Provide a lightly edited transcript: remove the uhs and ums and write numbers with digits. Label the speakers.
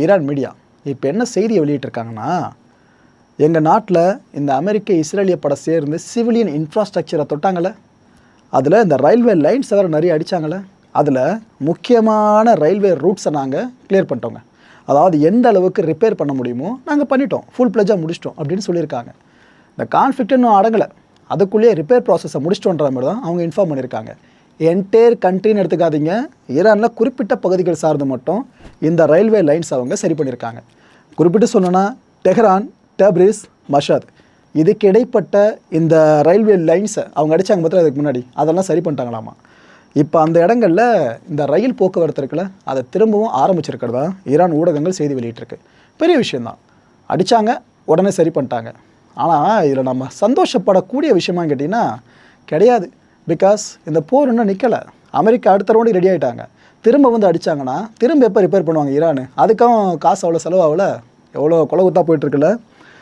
Speaker 1: Iran media இப்போ என்ன செய்தியை வெளியிட்டிருக்காங்கன்னா, எங்கள் நாட்டில் இந்த அமெரிக்க இஸ்ரேலிய படம் சேர்ந்து சிவிலியன் இன்ஃப்ராஸ்ட்ரக்சரை தொட்டாங்களே, அதில் இந்த ரயில்வே லைன்ஸ் வேறு நிறைய அடித்தாங்களே, அதில் முக்கியமான ரயில்வே ரூட்ஸை நாங்கள் கிளியர் பண்ணிட்டோங்க. அதாவது எந்த அளவுக்கு ரிப்பேர் பண்ண முடியுமோ நாங்கள் பண்ணிட்டோம், ஃபுல் பிளஜாக முடிச்சிட்டோம் அப்படின்னு சொல்லியிருக்காங்க. இந்த கான்ஃப்ளிக்ட் இன்னும் அடங்கலை, அதுக்குள்ளேயே ரிப்பேர் ப்ராசஸை முடிச்சிட்டோன்ற மாதிரி தான் அவங்க இன்ஃபார்ம் பண்ணியிருக்காங்க. என்டையர் கண்ட்ரின்னு எடுத்துக்காதீங்க, ஈரானில் குறிப்பிட்ட பகுதிகள் சார்ந்து மட்டும் இந்த ரயில்வே லைன்ஸ் அவங்க சரி பண்ணியிருக்காங்க. குறிப்பிட்டு சொன்னோன்னா டெஹ்ரான், டெப்ரிஸ், மஷாத் இதுக்கு இடைப்பட்ட இந்த ரயில்வே லைன்ஸை அவங்க அடித்தாங்க பார்த்து அதுக்கு முன்னாடி அதெல்லாம் சரி பண்ணிட்டாங்களாமா. இப்போ அந்த இடங்களில் இந்த ரயில் போக்குவரத்து இருக்குல்ல, அதை திரும்பவும் ஆரம்பிச்சிருக்கிறதா ஈரான் ஊடகங்கள் செய்தி வெளியிட்டிருக்கு. பெரிய விஷயந்தான், அடித்தாங்க உடனே சரி பண்ணிட்டாங்க. ஆனால் இதில் நம்ம சந்தோஷப்படக்கூடிய விஷயமான்னு கேட்டிங்கன்னா கிடையாது. பிகாஸ் இந்த போர் இன்னும் நிற்கலை, அமெரிக்கா அடுத்த ரவுண்டு ரெடி ஆகிட்டாங்க. திரும்ப வந்து அடித்தாங்கன்னா திரும்ப எப்போ ரிப்பேர் பண்ணுவாங்க ஈரானு? அதுக்கும் காசு அவ்வளோ செலவாகல, எவ்வளோ கொலை குத்தா போயிட்டுருக்குல்ல.